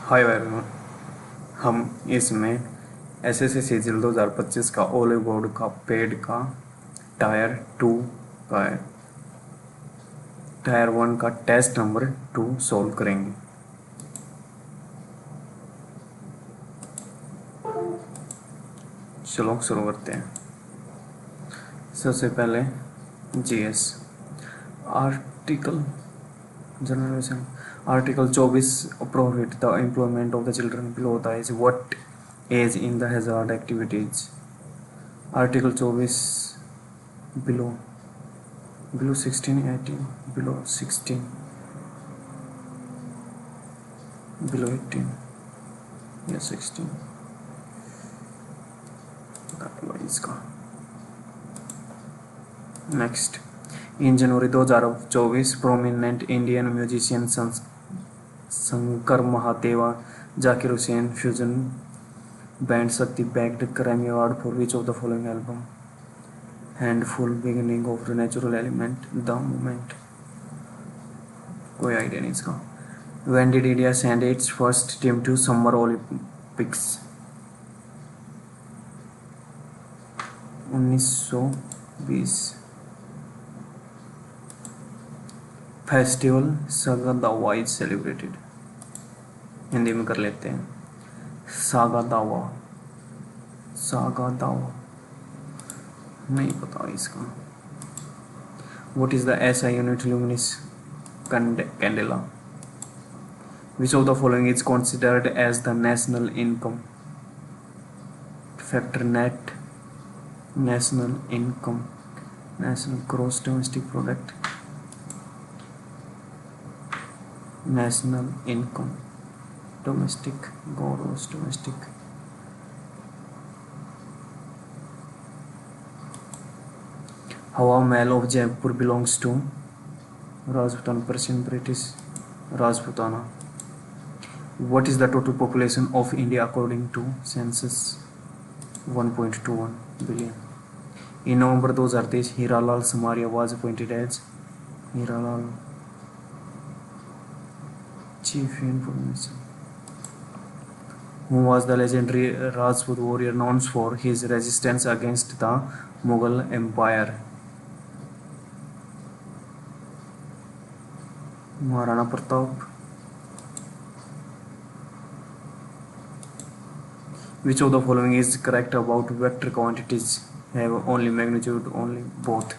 Hi everyone. हम इसमें SSC सिजिल 2025 का ओले बोर्ड का पेड का टायर 2 का टायर 1 का टेस्ट नंबर 2 सॉल्व करेंगे। चलो शुरू करते हैं। सबसे पहले GS article general article 24 prohibit the employment of the children below the age what age in the hazard activities. Article 24 below below 16 18 below 16 below 18 या 16 इसका। Next, in January 2024 prominent Indian musician Shankar Mahadevan Zakir Hussain fusion band Shakti bagged Grammy award for which of the following album handful beginning of the natural element the moment. कोई idea नहीं इसका। When did India send its first team to Summer Olympics? 1920। Festival saga दावा is celebrated. Hindi में कर लेते हैं। Saga दावा, saga दावा नहीं पता इसका। What is the SI unit luminis candela? Which of the following is considered as the national income factor? Net national income, national gross domestic product, national income, domestic gross domestic। Hawa Mahal of Jaipur belongs to Rajputana, Persian, British, Rajputana। What is the total population of India according to census? 1.21 billion। In November 2023, Hiralal Samaria was appointed as Hiralal Chief Information. Who was the legendary Rajput warrior known for his resistance against the Mughal Empire? Maharana Pratap। Which of the following is correct about vector quantities have only magnitude only both?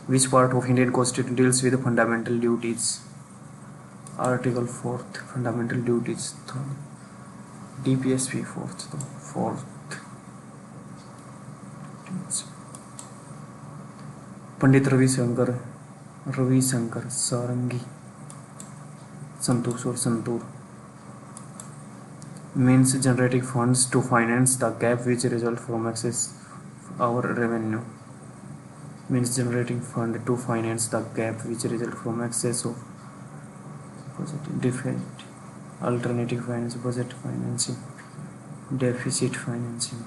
Which part of Indian Constitution deals with fundamental duties? Article 4th, fundamental duties। DPSP 4th। Pandit Ravishankar सारंगी संतोष और santoor means generating funds to finance the gap which result from excess our revenue। means generating fund to finance the gap which result from excess of deficit, alternative finance, budget financing, deficit financing,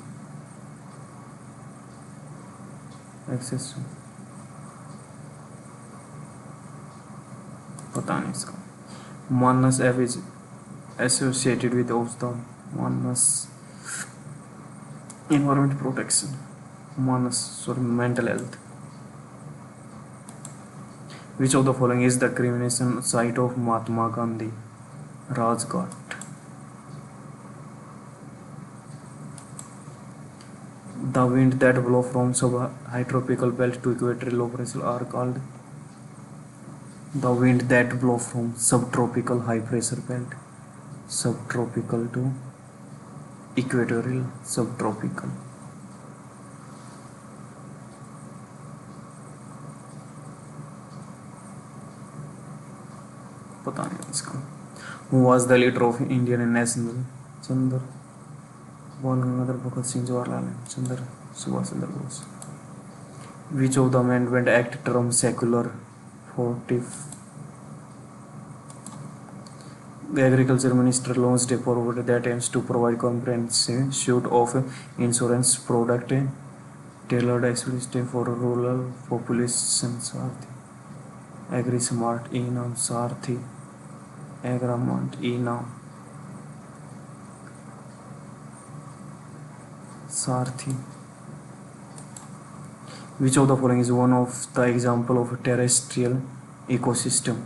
excess। पता नहीं इसका। Manas F is associated with of the Manas environment protection, Manas mental health। Which of the following is the cremation site of Mahatma Gandhi? Rajghat। The wind that blow from subtropical belt to equatorial low pressure are called? The wind that blow from subtropical high pressure belt, subtropical to equatorial subtropical। पता नहीं इसका। Who was the leader of Indian National? चंद्र बाल गंगाधर भगत सिंह जवाहरलाल चंद्र Subhash Chandra Bose. Which of the Amendment Act term secular 40? The Agriculture Minister launched a program that aims to provide comprehensive suite of insurance product tailored explicitly for rural population। Agri Smart E-Naam Sarthi। agreement, ina, sarthi. Which of the following is one of the example of a terrestrial ecosystem?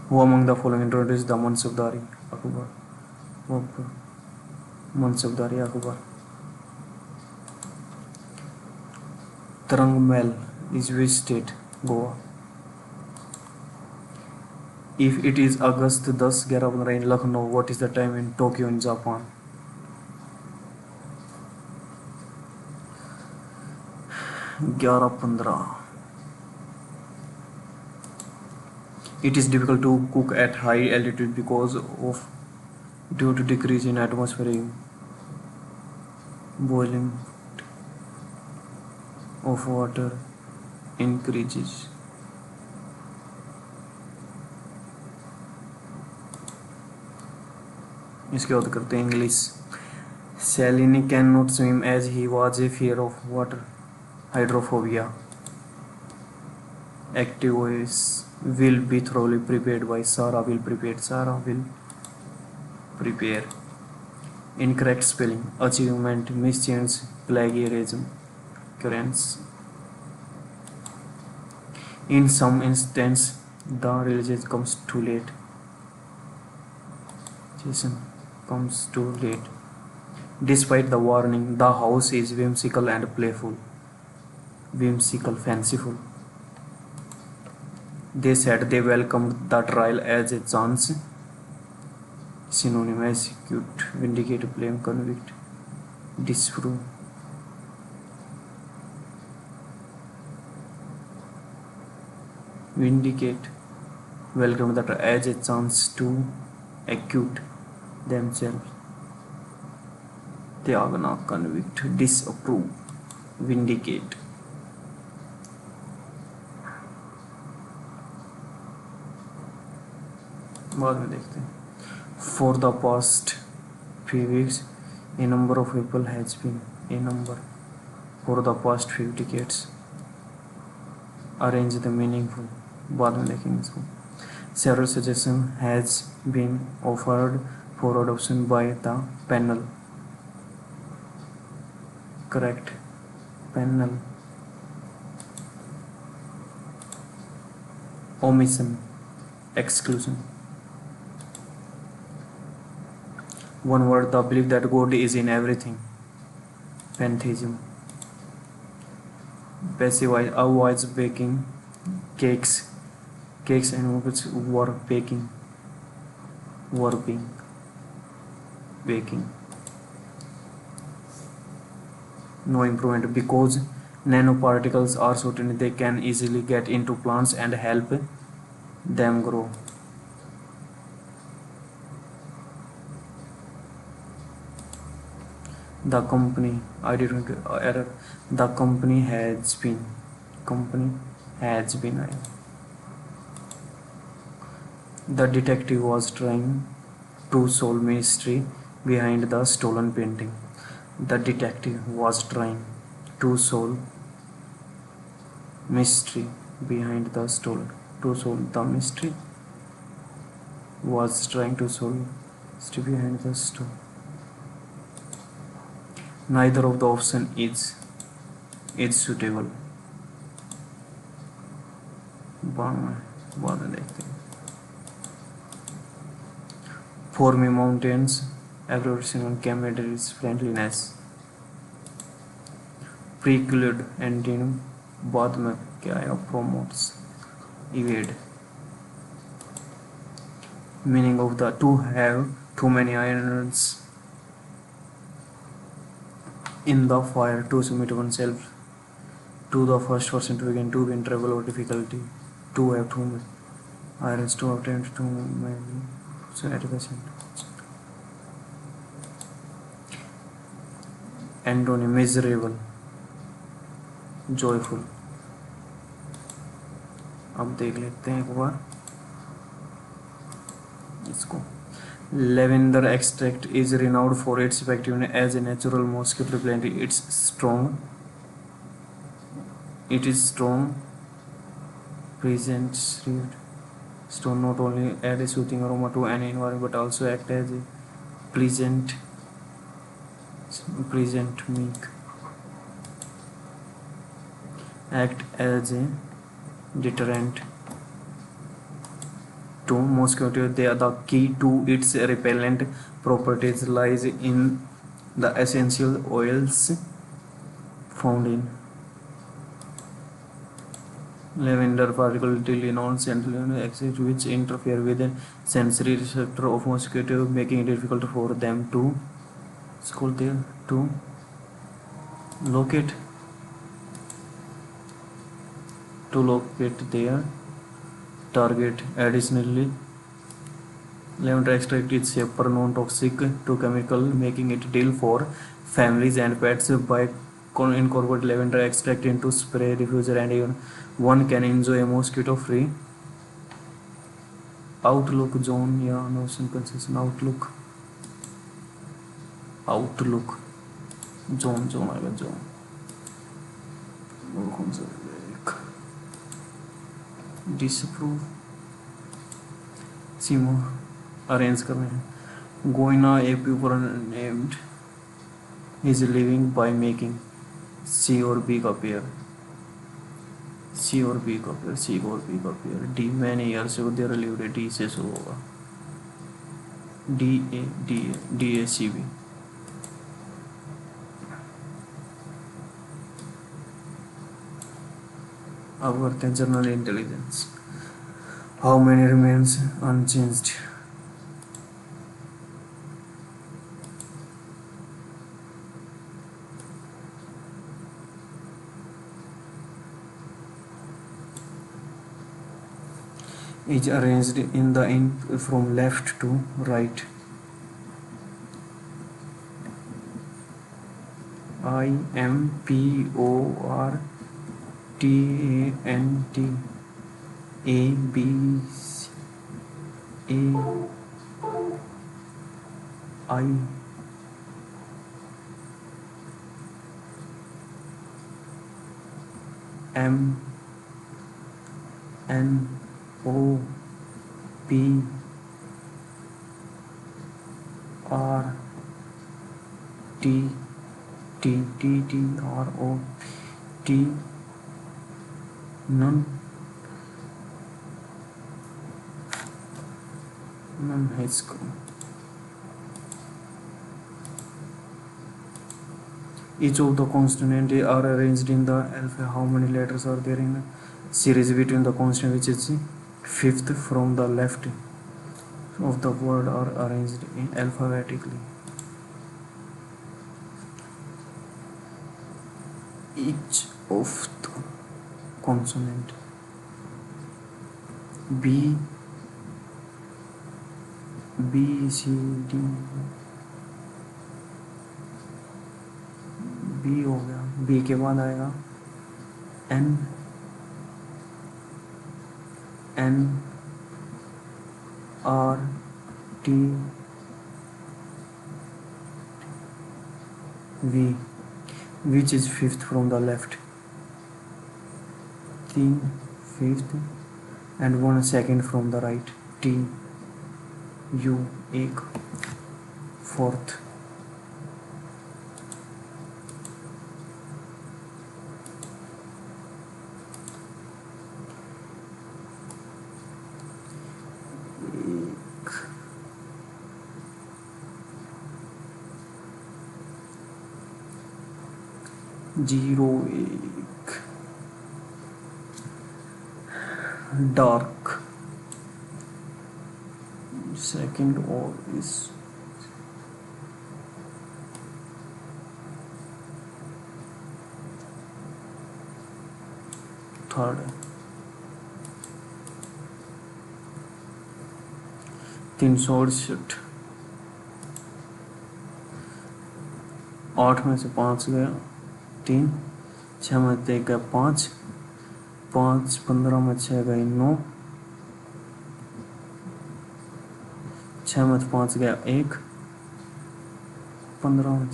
Who among the following introduced the Mansabdari? Akbar. Akbar. Mansabdari Akbar. Tarang Mahal is which state? Goa. If it is August 10-11 in Lucknow, what is the time in Tokyo in Japan? 11:15. It is difficult to cook at high altitude because of due to decrease in atmospheric boiling of water increases. इसके बाद करते हैं English. Salini cannot swim as he was a fear of water. Hydrophobia. Active voice will be thoroughly prepared by Sarah will prepare. Sarah will prepare. Incorrect spelling. Achievement, mischance, plagiarism, occurrence. In some instance, the religion comes too late. Jason comes too late. Despite the warning, the house is whimsical and playful. Whimsical, fanciful. They said they welcomed the trial as a chance. Synonym, execute, vindicate, blame, convict, disprove. Vindicate, welcome that as a chance to acquit themselves. त्यागना, convict, disapprove, vindicate. बाद में देखते हैं. For the past few weeks, a number of people has been a number. For the past few decades, arrange the meaningful. बाद में देखेंगे इसको. Several suggestions has been offered for adoption by the panel. Correct. Panel. Omission. Exclusion. One word, the belief that God is in everything. Pantheism. Passive avoids baking cakes. Cakes and which were baking. Warping. Baking. No improvement because nanoparticles are so tiny they can easily get into plants and help them grow. The company, I didn't error. The company has been. The detective was trying to solve mystery behind the stolen painting. The detective was trying to solve mystery behind the stolen. To solve the mystery was trying to solve mystery behind the stolen. Neither of the option is suitable. बाद में देखते हैं. For me, mountains, evolution and camaraderie is friendliness. Preclude antonym. बाद में क्या आया? Promotes. Evade. Meaning of the to have too many irons in the fire, to submit oneself to the first person, to begin, to be in trouble or difficulty, to have too many irons, to obtain too many. So at the center. Antonym, miserable, joyful. अब देख लेते हैं एक बार इसको. Lavender extract is renowned for its effectiveness as a natural mosquito repellent. It is strong presents stone not only add a soothing aroma to an environment but also act as a pleasant make act as a deterrent to mosquito. The key to its repellent properties lies in the essential oils found in lavender, particularly non-sentinel exit, which interfere with the sensory receptor of mosquito, making it difficult for them to locate their target. Additionally, lavender extract is safer, non-toxic to chemical, making it ideal for families and pets. By incorporate lavender extract into spray diffuser, and even one can enjoy a mosquito-free outlook zone या notion consistent outlook zone आएगा zone और कौन सा एक disapprove सीमा arrange कर रहे हैं गोइना a pupil named is living by making C और B का पेयर C और B का पेयर D मैंने यार से उधर लिया D से शुरू होगा D A C B अब करते हैं general intelligence how many remains unchanged is arranged in the from left to right. IMPORTANT none has come. Each of the consonants are arranged in the alphabet. How many letters are there in a series between the consonant, which is fifth from the left of the word, are arranged in alphabetically. Each of the consonant B, C, D, B हो गया. B के बाद आएगा N, R, T, V, which is fifth from the left. 3 fifth and 1 second from the right. T, U, एक fourth. Zero एक dark second और इस third 368 8 में से 5 गया 3 6 में 1 गया 5 5 15 में 6 गई 9 6 में 5 गया 1 15 में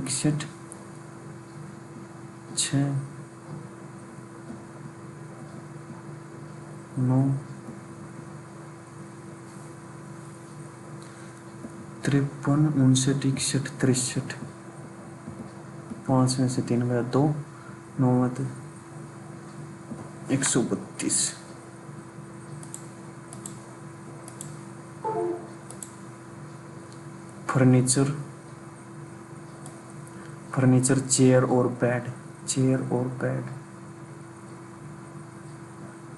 61 6 9 53 59 61 63 5 में से 3 गया 2 9 में 132 फर्नीचर फर्नीचर चेयर और बेड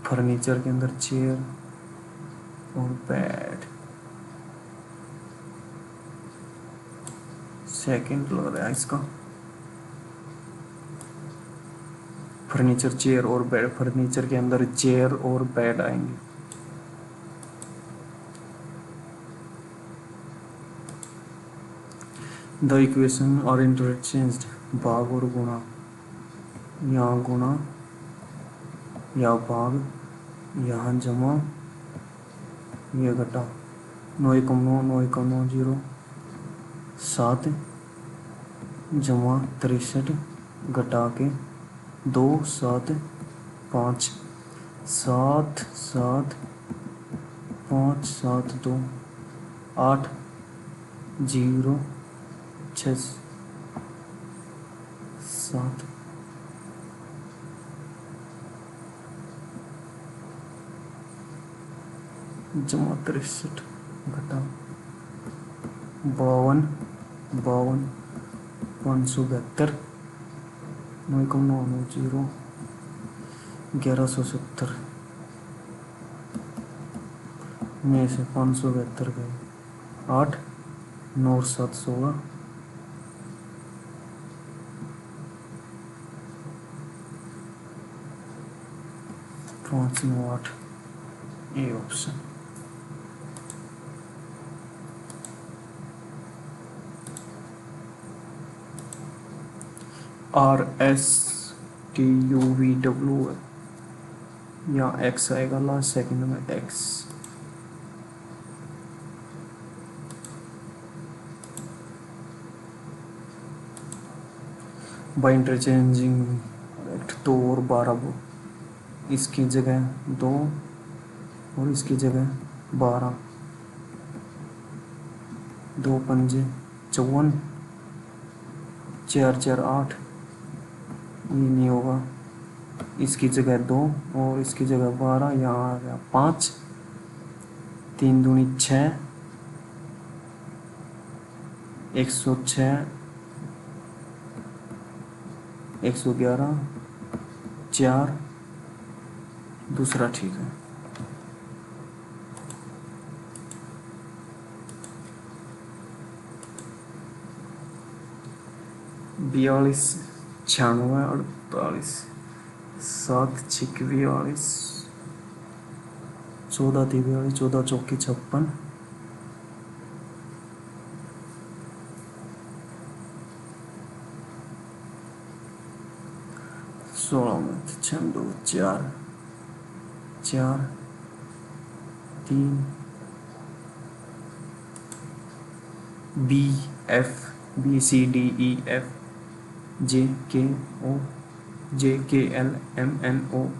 फर्नीचर के अंदर चेयर और बेड सेकंड लग रहा है इसका फर्नीचर चेयर और बेड फर्नीचर के अंदर चेयर और बेड आएंगे द इक्वेशन आर इंटरचेंज्ड भाग और गुणा यहाँ गुणा या भाग यहाँ जमा ये घटा 9 एकम 9 9 एकम 9 0 7 जमा 63 घटा के 2 7 5 7 7 5 7 2 8 0 6 7 जमा 63 घटा 52 572 9 एकम 9 9 0 1170 में से 572 गए 8 9 7 16 5 9 8 ये ऑप्शन RSTUVW या X आएगा लास्ट सेकंड में X बाय इंटरचेंजिंग 2 और 12 इसकी जगह 2 और इसकी जगह 12 2 पंजे 54 4 4 8 ये नहीं होगा इसकी जगह 2 और इसकी जगह 12 यहाँ आ गया 5 3 दूनी 6 106 111 4 दूसरा ठीक है 42 96 48 7 6 42 14 3 42 14 चौकी 56 16 में 6 2 4 4 3 B F B C D E F J K O J K L M N O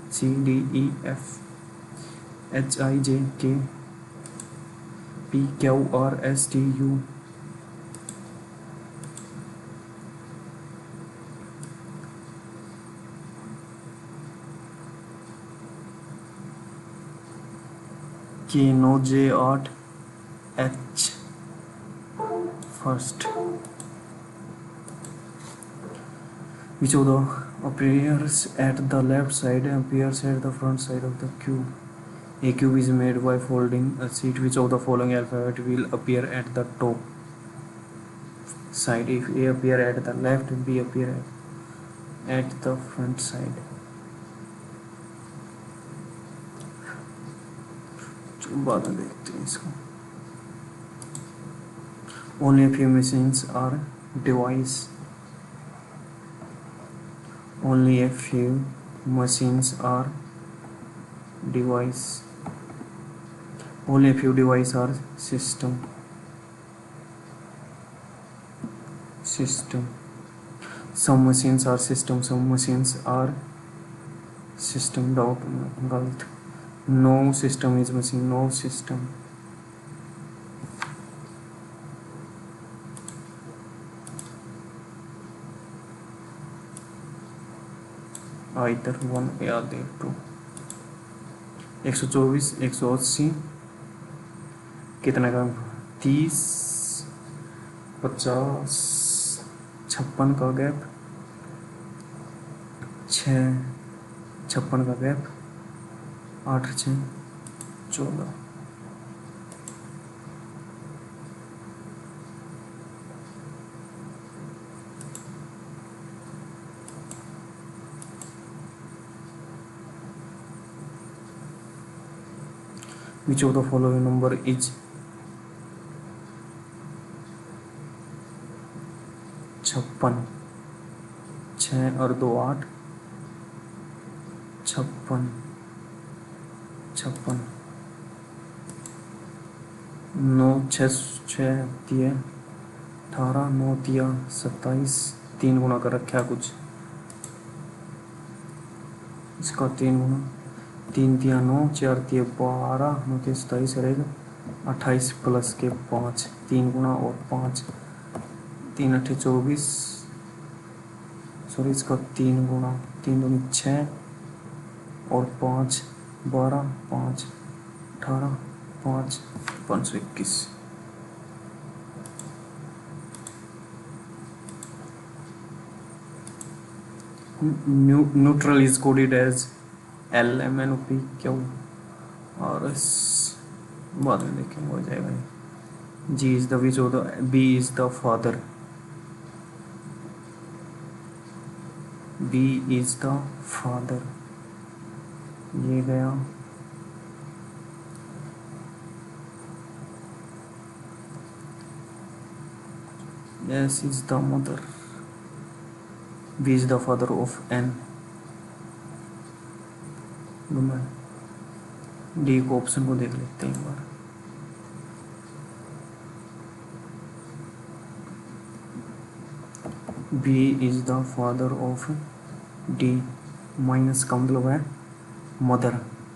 C D E F H I J K P Q R S T U K No J 8 H first which of the appears at the left side appears at the front side of the cube. A cube is made by folding a sheet. Which of the following alphabet will appear at the top side? If A appear at the left, B appear at the front side. चलो बाद में देखते हैं इसको. Only a few machines are device. Only a few machines are device. Only a few devices are system. Some machines are system. Some machines are system. Doubt गलत. No system is missing. No system. Either one या there two. 124, 180 कितने का? 30, 50, 56 का gap, 6, 56 का gap, 8, 6, 14। Which of the following number is 56? 6 और 2 8, 56, 56, 9 6 6 दिए 18, 9 दिया 27, 3 गुना कर रखा कुछ, इसका 3 गुना, 3 दिया 9, 4 दिए 12, 9 दिए 27 रहेगा 28 प्लस के 5, 3 गुना और 5, 3 8 24, सॉरी इसका 3 गुना, 3 दूनी 6 और 5 12, 5 18, 5 521। Neutral is coded as L M N O P Q और बाद में देखेंगे हो जाएगा। G is the which of the, B is the father, B is the father, ये गया। S is the mother, B is the father of N। D को option को देख लेते हैं एक बार। B is the father of D, minus का मतलब है मदर,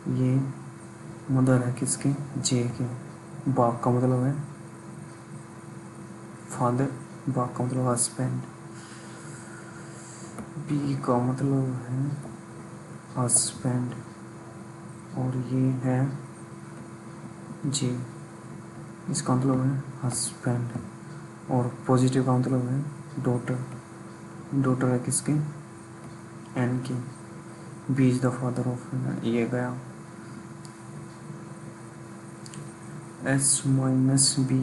ये मदर है किसके? जे के। बाग का मतलब है फादर, बाग का मतलब हस्बैंड, बी का मतलब है हस्बैंड और ये है जे, इसका मतलब है हस्बैंड और पॉजिटिव का मतलब है डॉटर, डॉटर है किसके? एन की। B is the father of, ये गया। S minus B,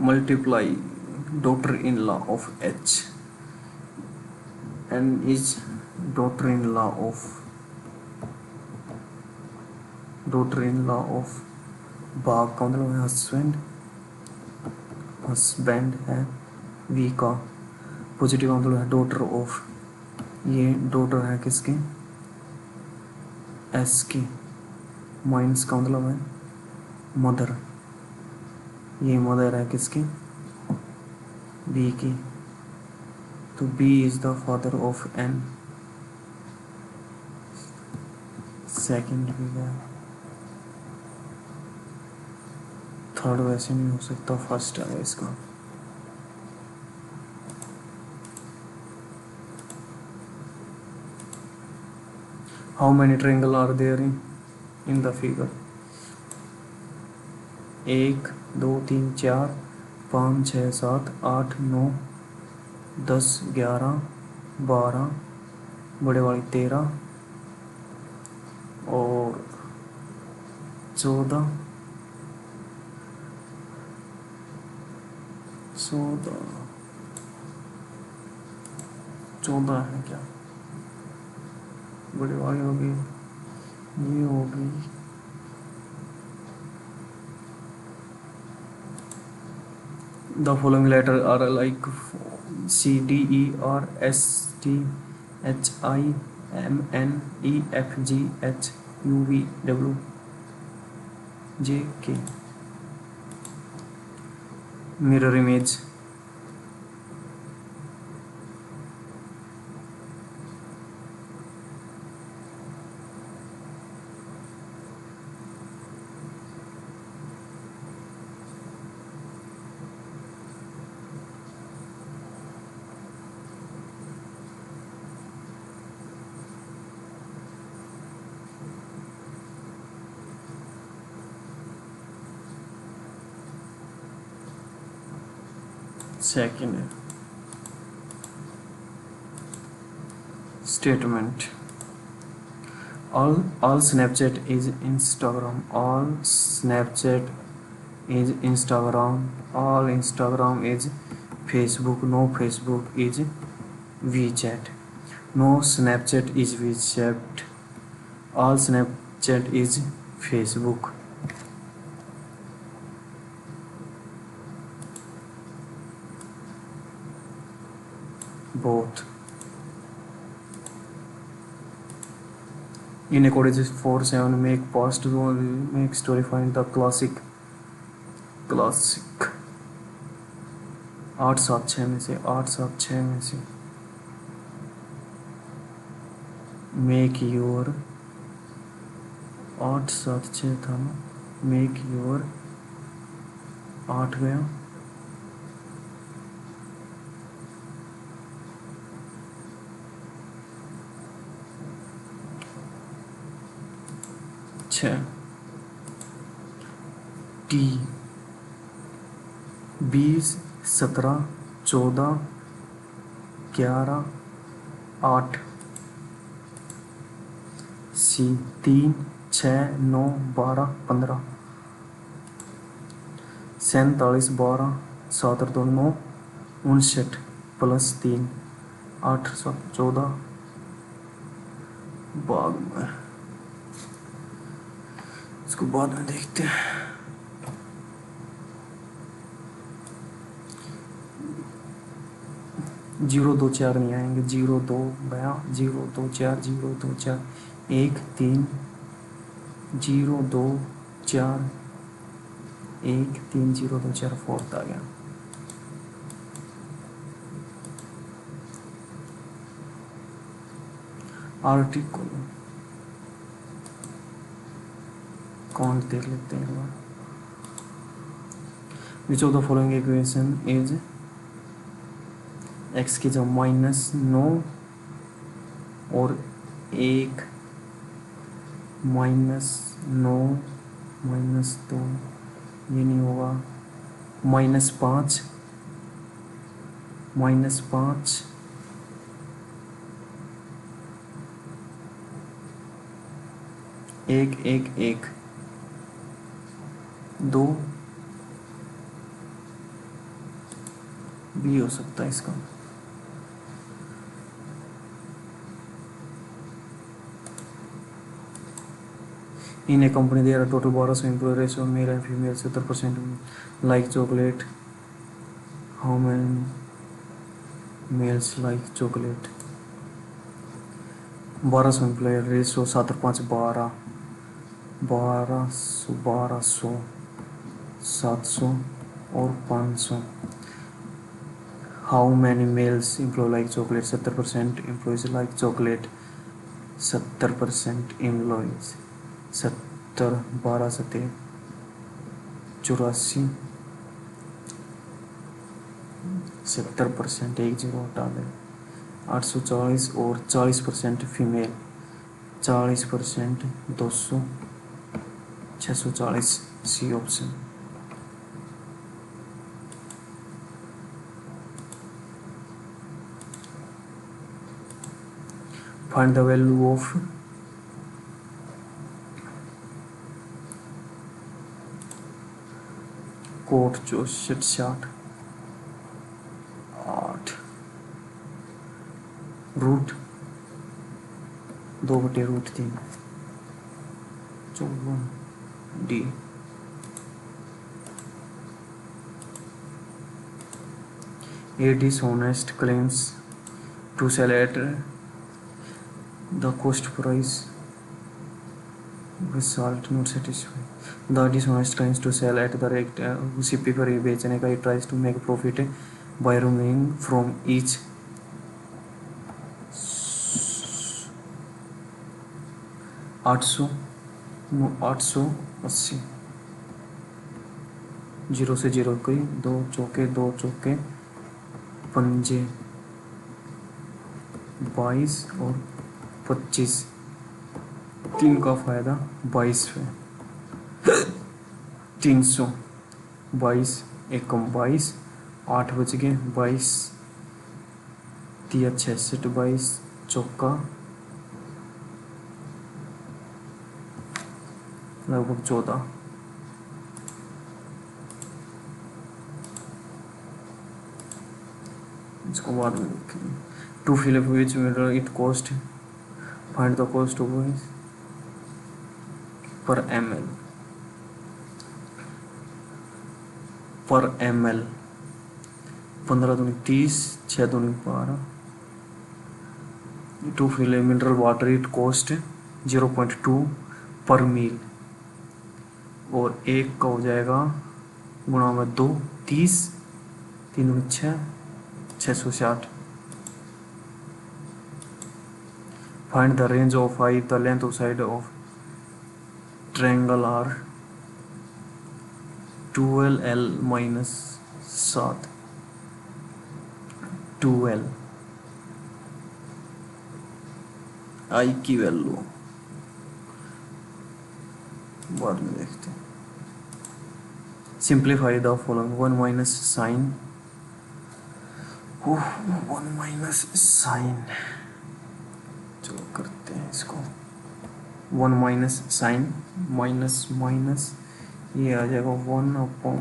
multiply daughter in law of H, N is daughter in law of बाग का मतलब है हस्बैंड, हस्बैंड है। वी का पॉजिटिव का मतलब है डॉटर ऑफ, ये डॉटर है किसके? एस की। माइनस का मतलब है मदर, ये मदर है किसकी? बी की। तो B is the father of N. Second भी गया, थर्ड वैसे नहीं हो सकता, फर्स्ट है इसका। How many triangle are there in the figure? 1 2 3 4 5 6 7 8 9 10 11 12, बड़े वाली 13 और 14 14 है क्या? बड़ी वाली होगी, ये होगी the following letter are like C D E R S T H I M N E F G H U V W J K। Mirror image, second है statement all Snapchat is Instagram, all Snapchat is Instagram, all Instagram is Facebook, no Facebook is WeChat, no Snapchat is WeChat, all Snapchat is Facebook. Both. In accordance with 4.7, make post, make story, find the classic 8-7-6 में से 8-7-6 में से make your 8-7-6 था ना, make your 8 गया, T 20 17 14 11 8 सी 3 6 9 12 15 47 12 7 2 9 59 plus 3 8 7 14 बाद में इसको बाद में देखते हैं। 0 2 4 नहीं आएंगे, 0 2 गया, 0 2 4 0 2 4 1 3 0 2 4 1 3 0 2 4 फोर्थ आ गया। आर्टिकल काउंट देख लेते हैं एक बार। Which of the following equation is X की जब -9 और 1 -9 -2 ये नहीं होगा, -5 -5 1 1 1 2 भी हो सकता है इसका। In a company there are total 1200 employ, ratio male and female 70% like chocolate, how many males like chocolate. 1200 employ, ratio 7 और 5 12, 1200 700 और 500। How many males employ like chocolate, 70% employees like chocolate, 70% employees 70 12 7 84, 70% 1 0 हटा दे, 840 और 40% female, 40% 200 640 C option. Find the value of cot 64 8 root 2/√3 54 D. A dishonest claims to sell at the cost price with salt not satisfied. The dishonest claims to sell at the rate CP पर ये बेचने का, it tries to make profit by removing from each 880 0 से 0 कोई 2 चौके पंजे 22 और 25, 3 का फायदा 22 पे 322 एकम 22 8 बज गए, 22 तिया 66, 22 चौका लगभग 14। इसको बाद में देखेंगे। To fill up which mirror it cost, find the cost of per ml, पर ml 15 दूनी 30, 6 दूनी 12। To fill a mineral water it cost 0.2 per मील, और एक का हो जाएगा गुणा में 2, 30, 3 दूनी 6, 660। Find the range of I, the length of side of triangle are 12L minus 7, 2L I की वैल्यू बाद में देखते हैं। Simplify the following, 1 minus sine, 1 minus sine, चलो करते हैं इसको। 1 माइनस साइन माइनस माइनस ये आ जाएगा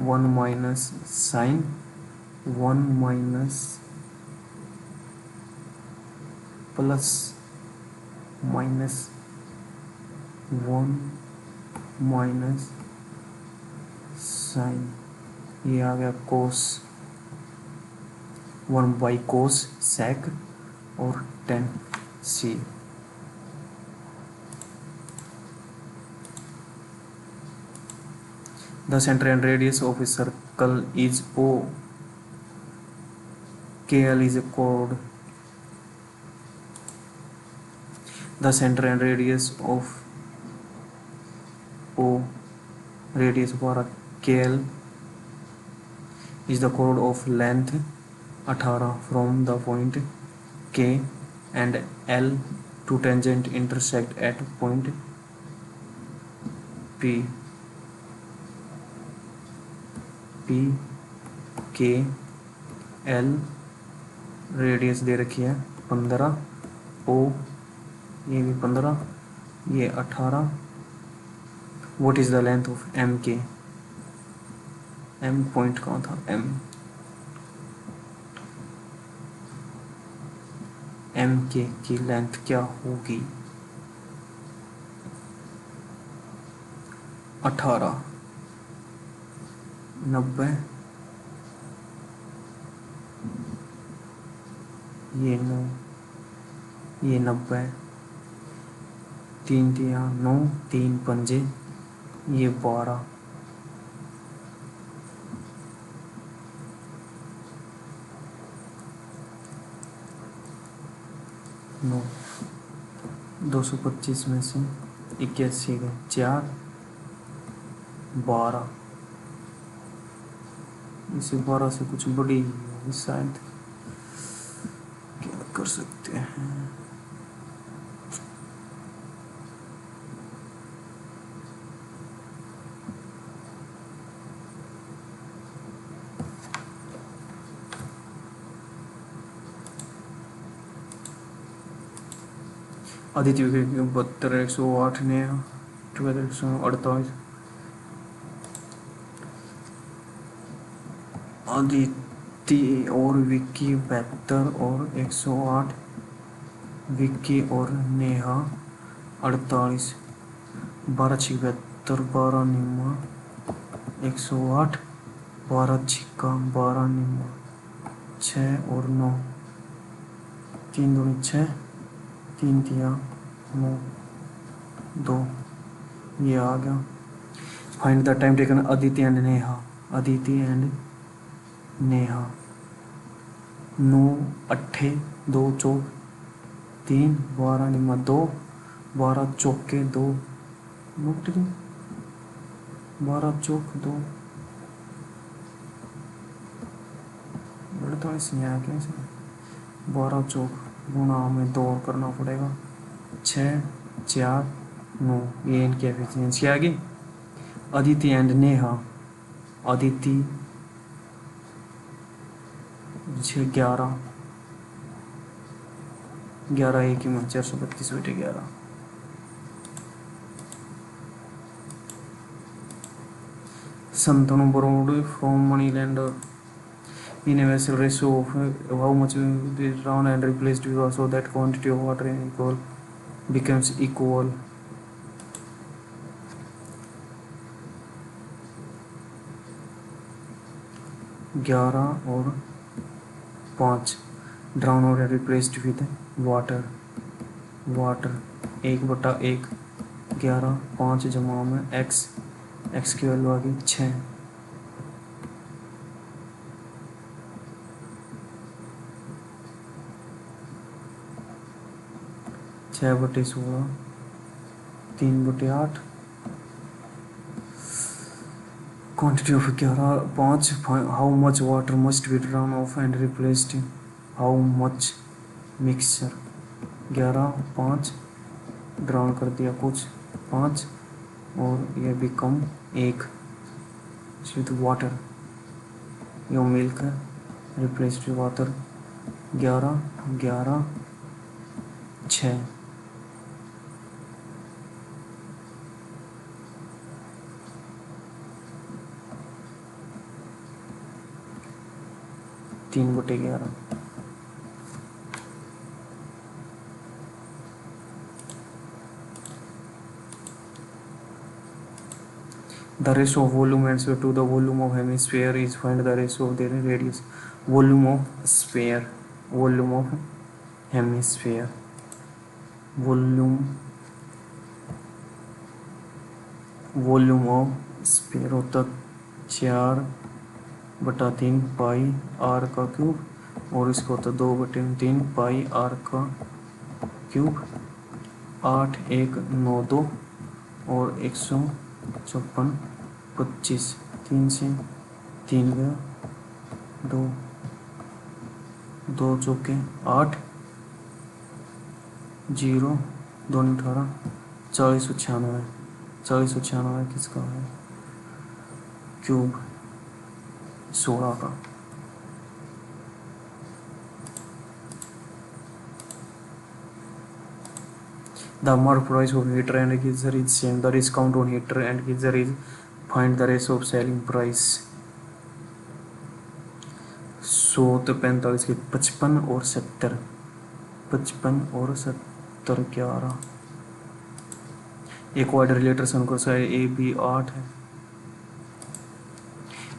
1 minus sine 1 minus plus minus 1 minus sine, ये आ गया कोस 1 बाई कोस सेक और 10 सी। The center and radius of a circle is O. KL is a chord. The center and radius of O, radius for KL, is the chord of length 18 from the point K and L to tangent intersect at point P. P K L radius दे रखी है 15, O ये भी 15, ये 18। What is the length of M K, M point कहाँ था, M के की लेंथ क्या होगी 18, 90, ये 9, ये 90, 3 तिया 9, 3 पंजे, ये 12, नौ 225 में से 81 गए 4, 12, इसे 12 से कुछ बड़ी होगी शायद, क्या कर सकते हैं। आदित्य 72, 108 ने 148, आदित्य और विक्की 72 और 108, विक्की और नेहा 48, 12 छिहत्तर 12 निम्मा 108, 12 छिक्का 12 निम्मा 6 और 9, 3 दूनी 6, 3 तिया 9, 2, ये आ गया। Find the time taken Aditi and Neha, Aditi and Neha 9 अट्ठे 2 चौक 3, 12 निम्मा 2, 12 चौके 2, 12 चौक 2, 48 नहीं आया क्या, 12 चौक गुणा हमें 2 और करना पड़ेगा, 6 4 9, ये इनकी एफिशिएंसी आ गई। अदिति एंड नेहा, अदिति छः 11, 11 एक ही में 432/11। Santanu borrowed from moneylender in a vessel ratio of how much is drawn and replaced with so that quantity of water in equal becomes equal। 11 और 5 ड्राउन और रिप्लेस्ड विद वाटर। वाटर 1/1, 11, 5 जमा में x, x की value आ गई 6। 6/16, 3/8। Quantity of 11, 5, how much water must be drawn off and replaced, how much mixture। 11, 5 drown कर दिया कुछ 5 और ये become 1 with water, yo milk है रिप्लेस्ड वाटर। 11, 11, 6। तीन बटे 11। The ratio of volume and sphere to the volume of hemisphere is find the ratio of their radius। volume of sphere, volume of hemisphere, volume, volume of sphere होता 4/3 पाई r का cube और इसको होता 2/3 पाई r का cube. 8, 1, 9, 2 और 154, 25, 3 से 3 गया 2, 2 चौके 8, 0, 2, 18, 4096। 4096 किसका है? क्यूब 16 का। The mark price of heater and geyser is same. The discount on heater and geyser is find the ratio of selling price। 100 तो 45 के 55 और 70, 55 और 70 11। एक क्वाड्रिलेटर शंकुशाई ए बी 8 है।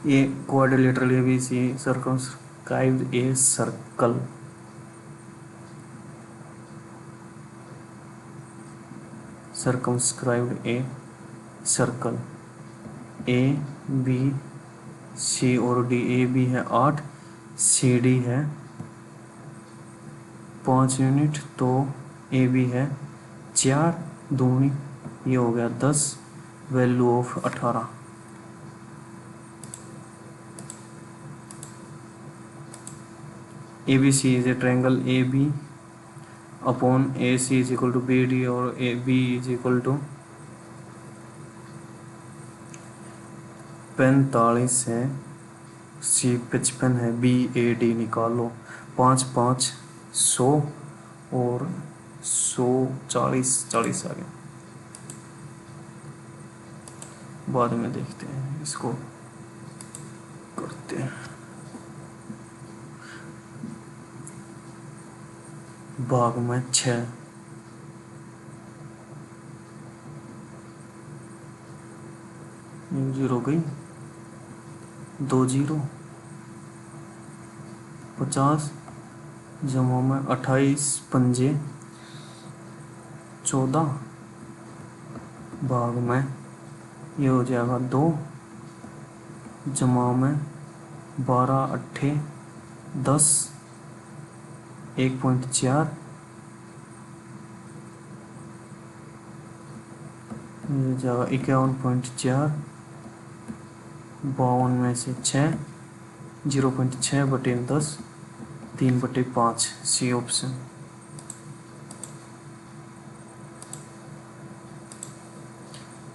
A quadrilateral A B C circumscribed a circle. circumscribed a circle। A B C और D, A B है 8, C D है 5 unit, तो ए बी है 4 दूनी, ये हो गया 10, value of 18। A B C is a triangle A B upon A C is equal to B D और A B is equal to 45 है, सी 55 है, बी ए डी निकालो। 5, 5, 100 और 100 40 40 आ गया। बाद में देखते हैं, इसको करते हैं। भाग में 6, जीरो गई 2 0, 50 जमा में 28 पंजे 14, भाग में ये हो जाएगा 2 जमा में 12 8 10, 1.4 ये जाएगा 51.4, 52 में से 6, 0.6/10, 3/5, C option.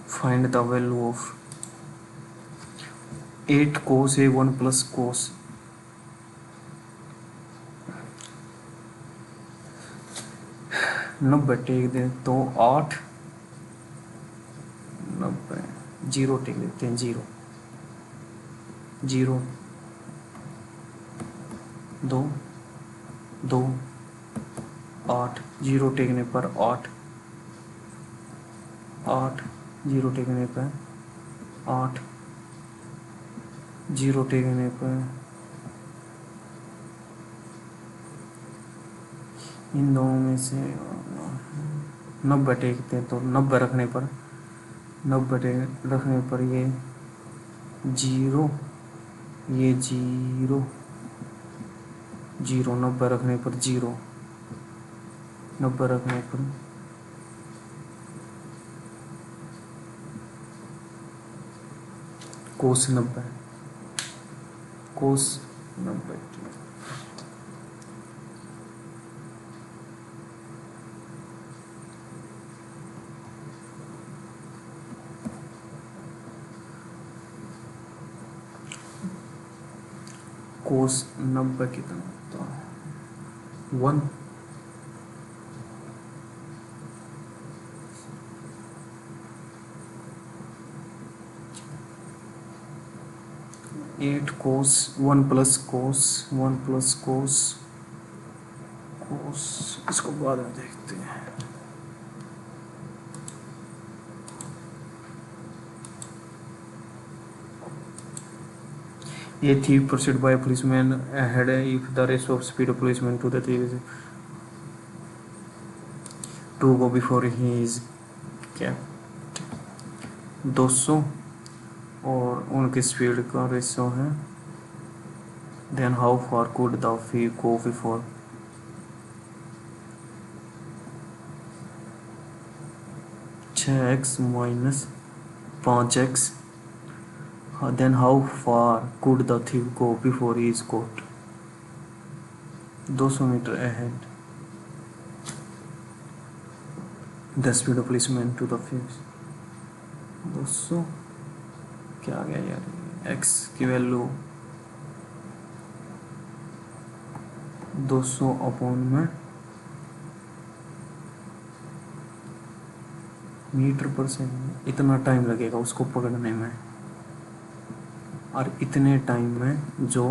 Find the value of 8 cos A 1 plus cos 90 take दे तो 8, 90 जीरो टेक देते हैं, जीरो, जीरो, 2, 2, 8, जीरो टेकने पर 8, 8, जीरो टेकने पर 8, जीरो टेकने पर, इन दोनों में से 90 टेकते हैं तो 90 रखने पर, 90 रखने पर ये जीरो, ये जीरो, जीरो, 90 रखने पर जीरो, 90 रखने पर कोस 90, कोस 90, कोस 90 कितना होता है, 1, 8 कोस 1 प्लस कोस 1 प्लस कोस, कोस इसको बाद में देखते हैं। A thief pursued by a policeman ahead if the ratio of speed of policeman to the thief is to go before he is kept 200 और उनकी स्पीड का रेशो है, then how far could the thief go before 6x minus 5x, then how far could the thief go before he is caught 200 metre ahead the speed of policeman to the thief 200 क्या आ गया यार, x की value 200 upon में metre पर second, इतना time लगेगा उसको पकड़ने में, और इतने टाइम में जो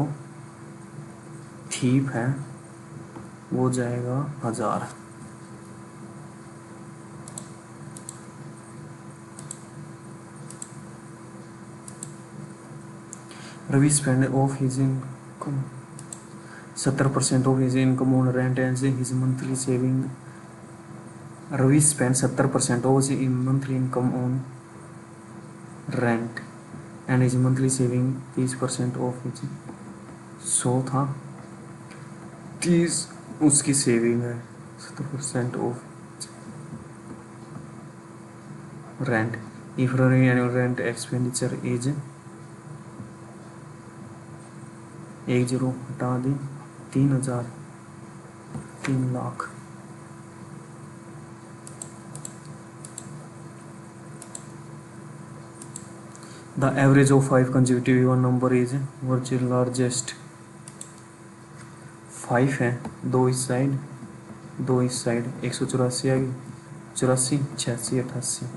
थीप है वो जाएगा 1000। Ravi spend of his income 70% of his income on rent and his monthly saving, Ravi spend 70% of his monthly income on rent and his monthly saving 30% of his, 100 था, 30 उसकी सेविंग है, 70% of rent, if Ravi annual rent expenditure is 10 हटा दी 3000, 3 lakh, the average of 5 consecutive even number is virtually largest, 5 है, 2 इस side 2 इस side, 184 आ गई, 84, 86, 88,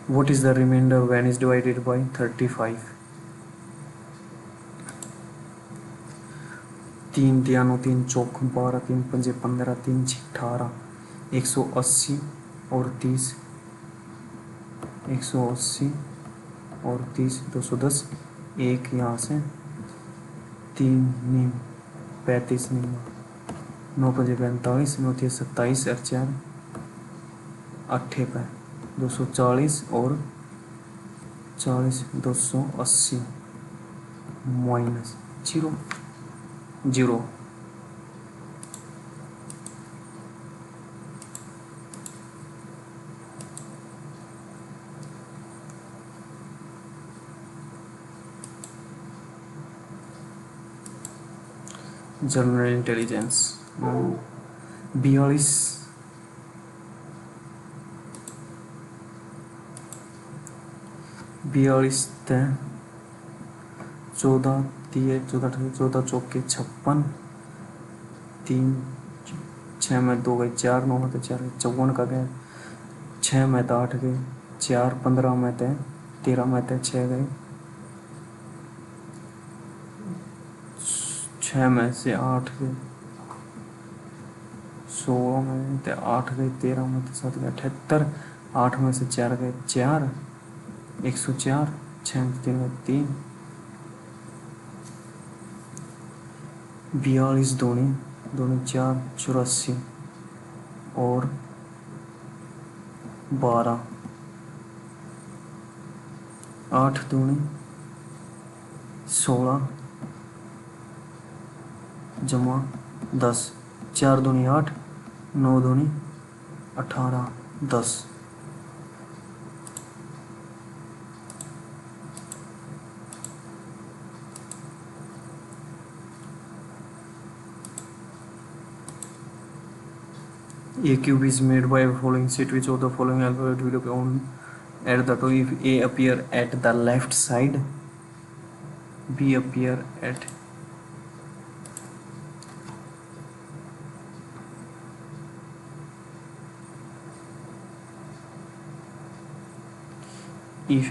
what is the remainder when is divided by 35, 3 3 3 चौक 12 3 5 15 3 18, 180 और 30, 180 और 30, 210, एक यहाँ से 3 नीम 35 नीम 9 5 45 9 3 27 और 4 8 पे 240 और 40 280 माइनस 0 0, जनरल इंटेलिजेंस 42 42 14 दिए 14 14 चौके 56, 3 6 में 2 गए 4, 9 में तो 4 54 का गए, 6 में तो 8 गए, 4 15 में थे, 13 में थे 6 गए, 6 में से 8 गए, 16 में थे 8 गए, 13 में थे 7 गए, 78, 8 में से 4 गए 4, 104, 6 में 3 गए 3, 42 दूनी 4 84 और 12, 8 दूनी 16 जमा 10, 4 दूनी 8, 9 दूनी 18, 10। A cube is made by following set which of the following alphabet will be on at the top if A appear at the left side, B appear at if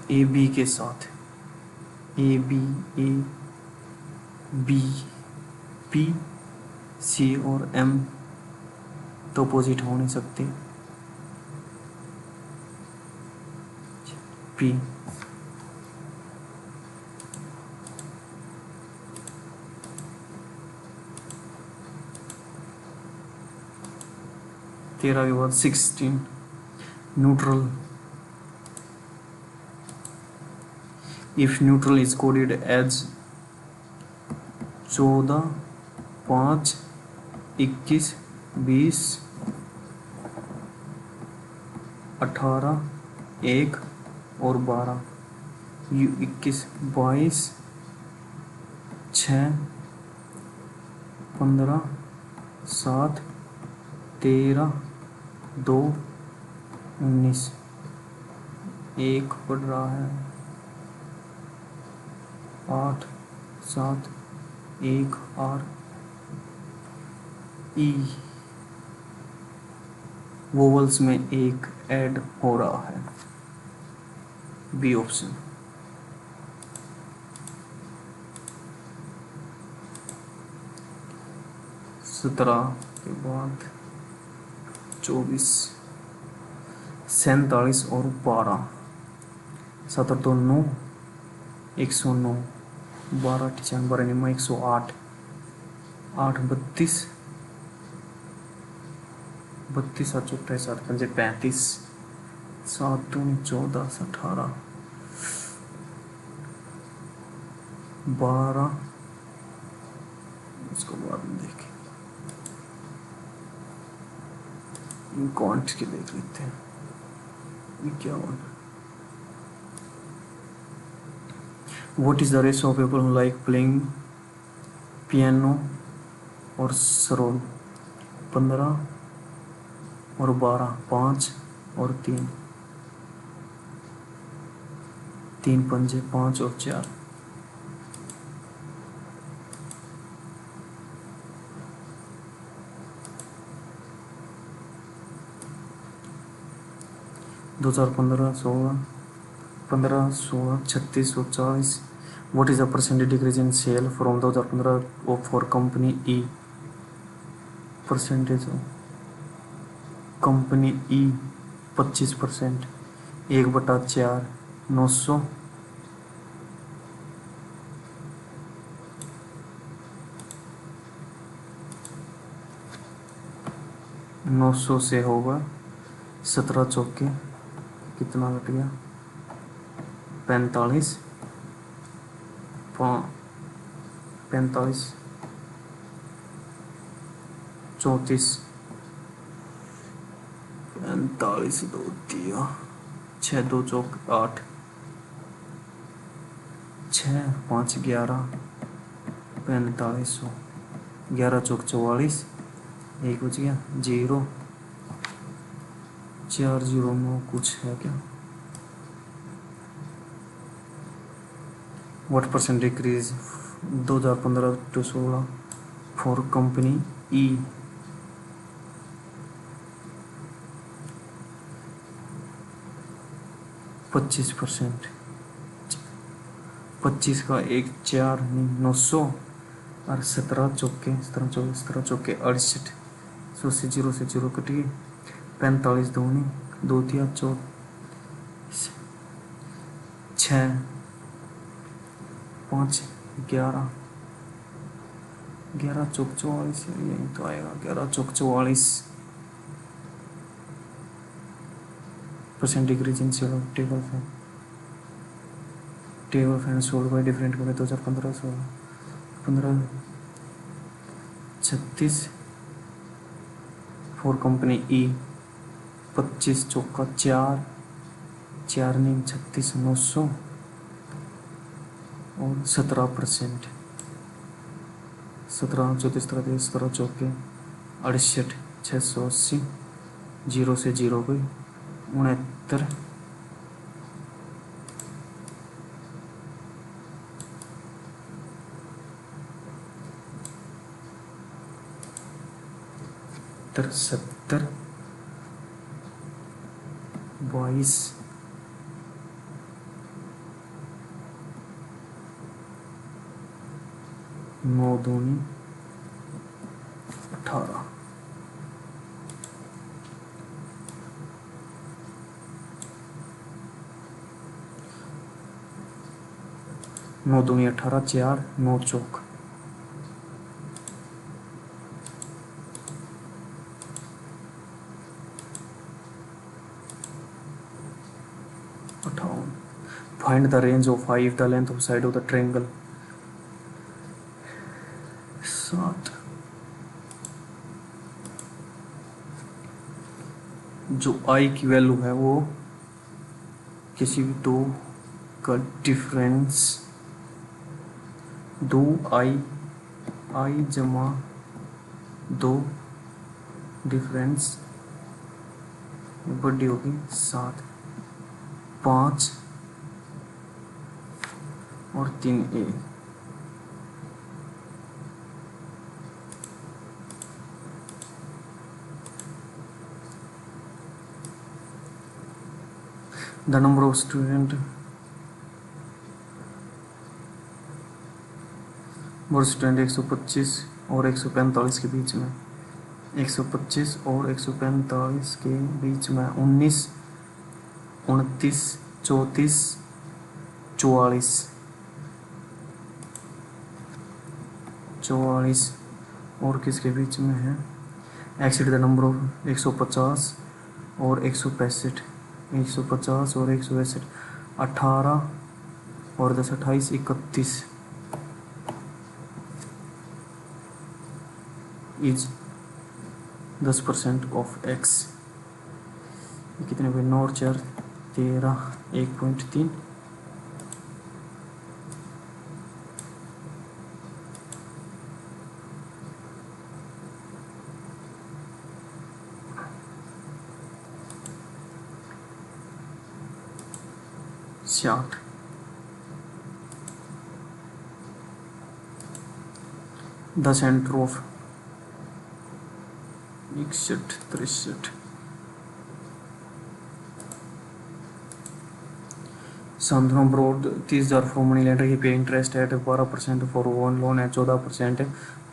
A B के साथ A B B P C और M तो opposite हो नहीं सकते, P तेरह के बाद 16 neutral if neutral is coded as 14, 5, 21, 20, 18, 1 और 12, 21, 22, 6, 15, 7, 13, 2, 19, 1 बढ़ रहा है 8, 7, 1 और ई वोवल्स में एक ऐड हो रहा है, बी ऑप्शन। सत्रह के बाद 24, 47 और 12, 7 तो 9, 109, 12 95 में 108, 8 32, 32 7 28 7 5 35, 7 2 14 18, 12, इसको बाद में देखें, कॉन्ट के देख लेते हैं, 51। What is the ratio of people who like playing piano और सरोद? 15 और 12, 5 और 3, 3 पंजे 5 और 4, दो 2015 16 15 16 36 और 40। What is the percentage decrease in sale from 2015 for company E? Percentage company E 25%, 1/4 900, 900 से होगा 17 चौके कितना घट गया 45 35 34 45 2 दिया 6 2 चौक 8 6 5 11 4500 11 चौक 44 एक बच गया 0 409 कुछ है क्या what percent decrease 2015 to 16 for company E. 25%। 25 का एक 4 900 और 17 चौके 68। 100 से जीरो कटिए 45 दूनी 2 तिया 6 5 11 11 चौक 44 यही तो आएगा 11 चौक 44 percent decrease in sale of table fan sold by different करें 2015 16 15 36 फॉर कंपनी ई। 25 चौका 4 4 नीम 36 900 और 17%। 17 34 33 17 चौके 68 680 जीरो से जीरो गई 69। तर 70 22 9 दूनी 18। नौ दूनी 18 4 9 चौक 58। Find the range of 5 the length of side of the triangle. 7। जो आई की वैल्यू है वो किसी भी दो का डिफरेंस 2 आई जमा 2 डिफरेंस बड़ी होगी 7 5 और 3a। The number of student और स्टूडेंट 125 और 145 के बीच में 125 और 145 के बीच में 19 29 34 44 और किसके बीच में है एक्सिड द नंबर ऑफ 150 और 165 150 और 165 18 और 10 28 31 इज 10% ऑफ एक्स। कितने भाई 9 और 4 13 1.3 60। The centre of 61 63 Shantanu borrowed 30,000 for money lender he pay interest at 12% for one loan and 14%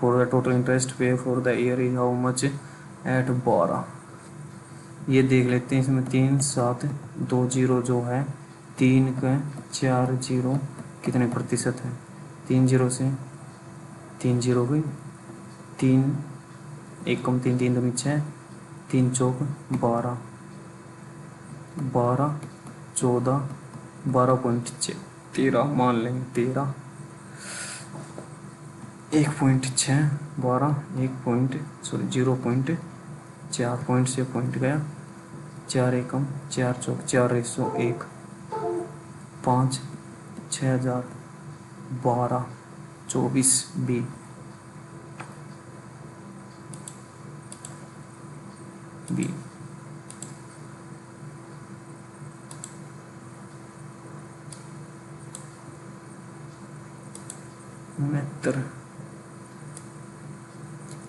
for the total interest pay for the year is how much at 12। ये देख लेते हैं इसमें 3 7 2 जीरो जो है 3 का 4 जीरो कितने प्रतिशत है 3 जीरो से 3 जीरो गई 3 1 कम 3 3 2 6 3 चौक 12 12 14 12.13 मान लेंगे 13 1.6 12 0.4 पॉइंट से पॉइंट गया 4 एकम 4 चौक 401 5 6000 12 24 B. 69.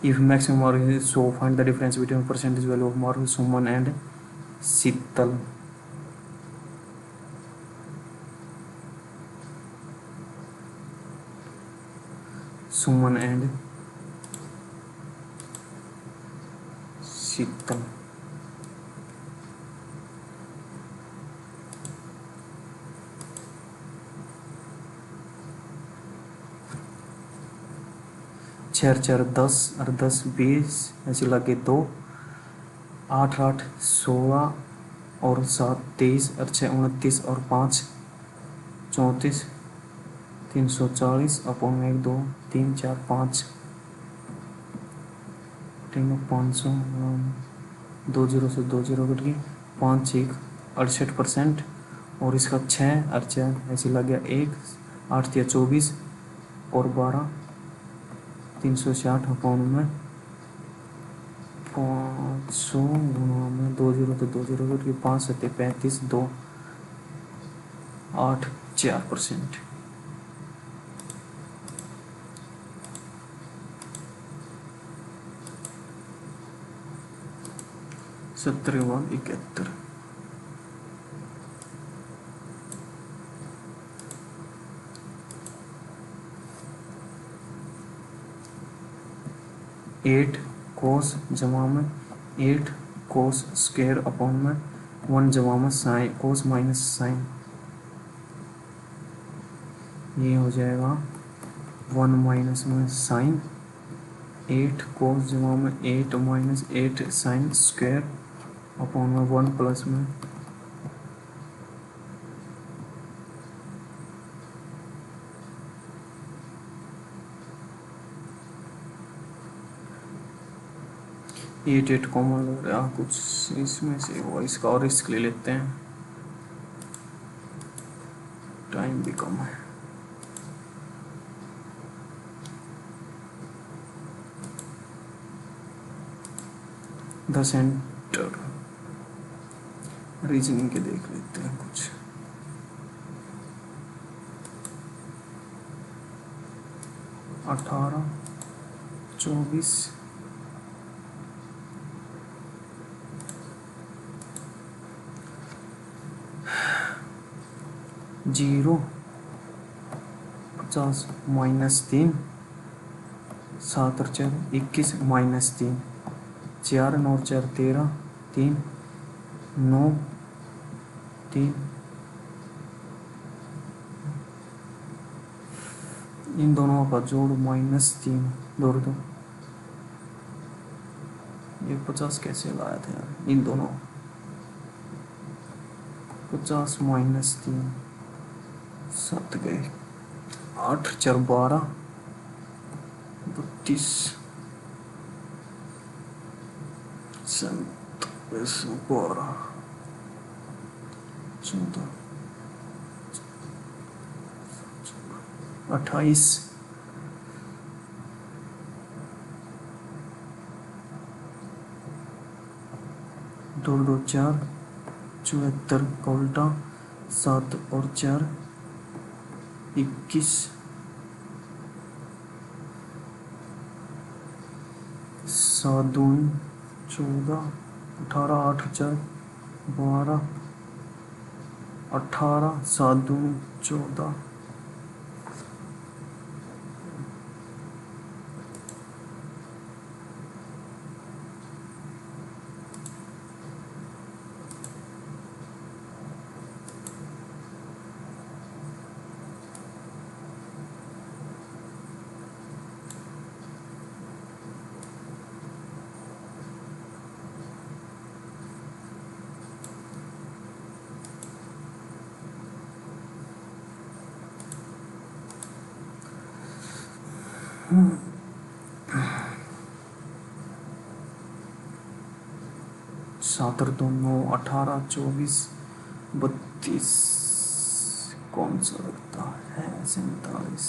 If maximum mark is so, find the difference between percentage value of mark Suman and Sital. Suman and Sital. चार चार 10 और 10 20 ऐसे लगे 2, 8 8 16 और 7 23 और 6 29 और 5 34, 340 अपॉन 1 2 3 4 5 500 2 जीरो से 2 जीरो कट गई 5 1 68%। और इसका 6 और 4 ऐसे लग गया 1 8 या 24 और 12 360 अपॉन में 500 गुणा में 2 जीरो तो 2 जीरो कट गई 5 7 35 2 8 4%। 17 8 कोस जमा में 8 कोस स्क्वायर अपॉन में 1 जमा में साइन कोस माइनस साइन, ये हो जाएगा 1 माइनस में साइन 8 कोस जमा में 8 माइनस 8 साइन स्क्वायर अपॉन में 1 प्लस में 8 कॉमन लग रहा है कुछ इसमें से, वो इसका और रिस्क ले लेते हैं, टाइम भी कम है। द सेंटर रीजनिंग के देख लेते हैं कुछ। अठारह 24 0 50 माइनस 3 7 और 4 21 माइनस 3 4 9 4 13 3 9 3 इन दोनों का जोड़ -3 जोड़ दो। ये 50 कैसे लाया था यार, इन दोनों 50 माइनस 3 7 गए 8 4 12 32 12 14 28 2 2 4 74 का उल्टा 7 और 4 21 7 2 14 18 8 4 12 18 7 2 14 7 और 2 9 18 24 32 कौन सा लगता है 47।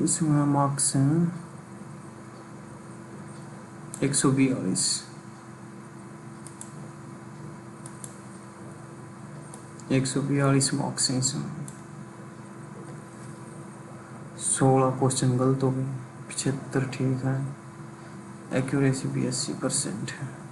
इसमें मार्क्स हैं 142। 142 मार्क्स हैं इसमें। 16 क्वेश्चन गलत हो गए, 75 ठीक है। एक्यूरेसी भी 80% है।